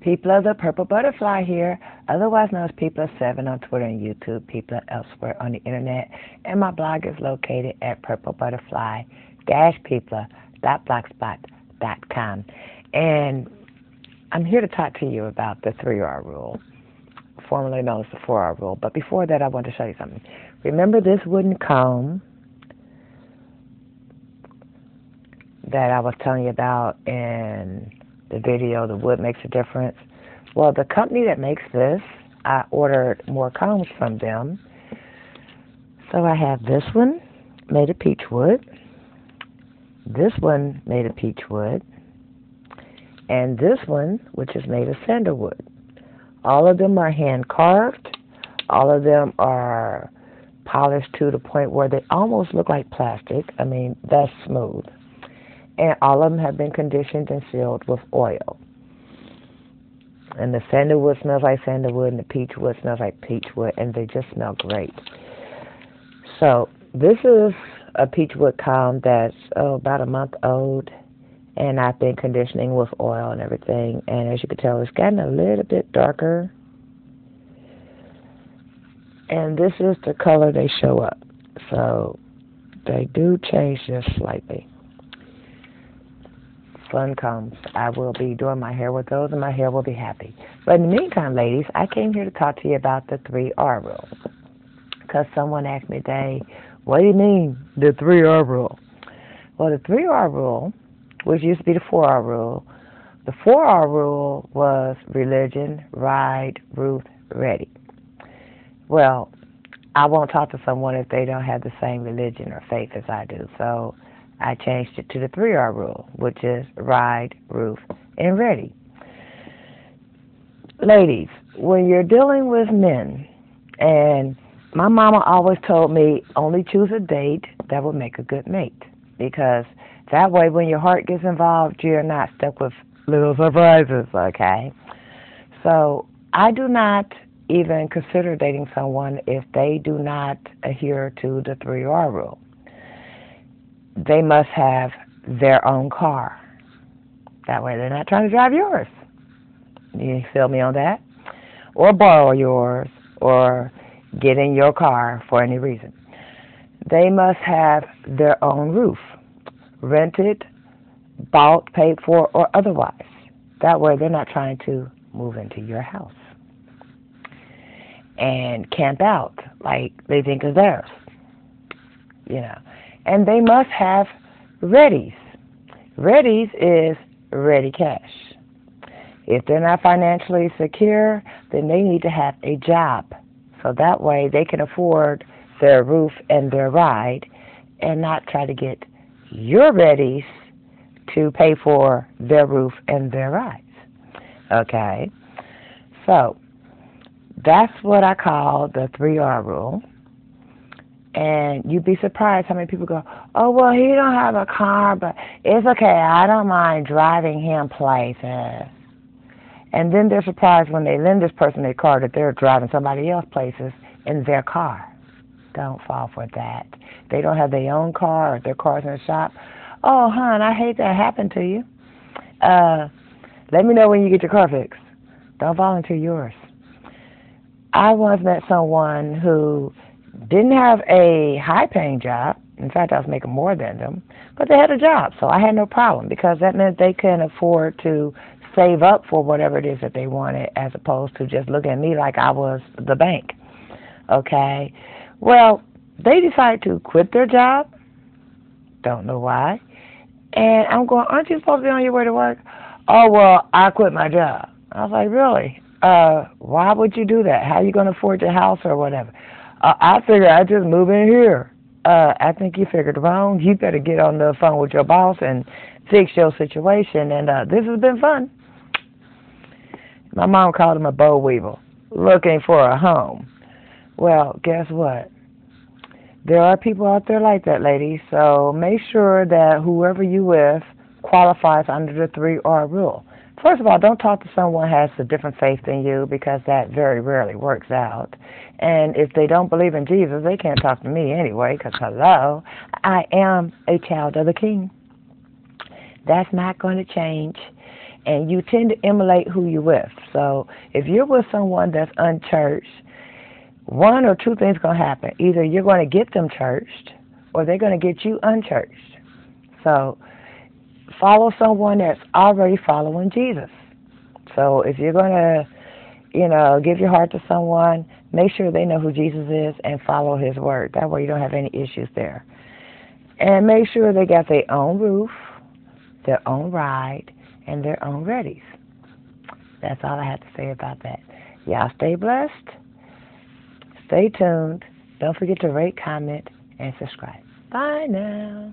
People of the Purple Butterfly here, otherwise known as People of 7 on Twitter and YouTube, People elsewhere on the internet, and my blog is located at purplebutterfly-people.blogspot.com. And I'm here to talk to you about the 3R rule, formerly known as the 4R rule. But before that, I want to show you something. Remember this wooden comb that I was telling you about in the video, The Wood Makes a Difference? Well, the company that makes this, I ordered more combs from them. So I have this one made of peach wood, this one made of peach wood, and this one, which is made of sandalwood. All of them are hand carved. All of them are polished to the point where they almost look like plastic. I mean, that's smooth. And all of them have been conditioned and sealed with oil. And the sandalwood smells like sandalwood, and the peach wood smells like peach wood, and they just smell great. So this is a peach wood comb that's about a month old, and I've been conditioning with oil and everything. And as you can tell, it's gotten a little bit darker. And this is the color they show up. So they do change just slightly. Fun combs. I will be doing my hair with those, and my hair will be happy. But in the meantime, ladies, I came here to talk to you about the 3R rule. Because someone asked me today, what do you mean, the 3R rule? Well, the 3R rule, which used to be the 4R rule, the 4R rule was religion, ride, Ruth, ready. Well, I won't talk to someone if they don't have the same religion or faith as I do. So I changed it to the 3R rule, which is ride, roof, and ready. Ladies, when you're dealing with men, and my mama always told me, only choose a date that will make a good mate. Because that way, when your heart gets involved, you're not stuck with little surprises, okay? So I do not even consider dating someone if they do not adhere to the 3R rule. They must have their own car. That way they're not trying to drive yours. You feel me on that? Or borrow yours, or get in your car for any reason. They must have their own roof, rented, bought, paid for, or otherwise. That way they're not trying to move into your house and camp out like they think is theirs. You know. And they must have Readies. Readies is ready cash. If they're not financially secure, then they need to have a job. So that way they can afford their roof and their ride and not try to get your Readies to pay for their roof and their rides. Okay? So that's what I call the 3R rule. And you'd be surprised how many people go, oh, well, he don't have a car, but it's okay. I don't mind driving him places. And then they're surprised when they lend this person their car that they're driving somebody else places in their car. Don't fall for that. They don't have their own car or their car's in the shop. Oh, hon, I hate that happened to you. Let me know when you get your car fixed. Don't volunteer yours. I once met someone who didn't have a high-paying job. In fact, I was making more than them. But they had a job, so I had no problem because that meant they couldn't afford to save up for whatever it is that they wanted as opposed to just looking at me like I was the bank. Okay? Well, they decided to quit their job. Don't know why. And I'm going, aren't you supposed to be on your way to work? Oh, well, I quit my job. I was like, really? Why would you do that? How are you going to afford your house or whatever? I figured I'd just move in here. I think you figured wrong. You better get on the phone with your boss and fix your situation. And this has been fun. My mom called him a boll weevil, looking for a home. Well, guess what? There are people out there like that, ladies. So make sure that whoever you with qualifies under the 3R rule. First of all, don't talk to someone who has a different faith than you because that very rarely works out. And if they don't believe in Jesus, they can't talk to me anyway because, hello, I am a child of the King. That's not going to change. and you tend to emulate who you're with. So if you're with someone that's unchurched, one or two things going to happen. Either you're going to get them churched, or they're going to get you unchurched. So follow someone that's already following Jesus. So if you're going to, give your heart to someone, make sure they know who Jesus is and follow his word. That way you don't have any issues there. And make sure they got their own roof, their own ride, and their own Readies. That's all I have to say about that. Y'all stay blessed. Stay tuned. Don't forget to rate, comment, and subscribe. Bye now.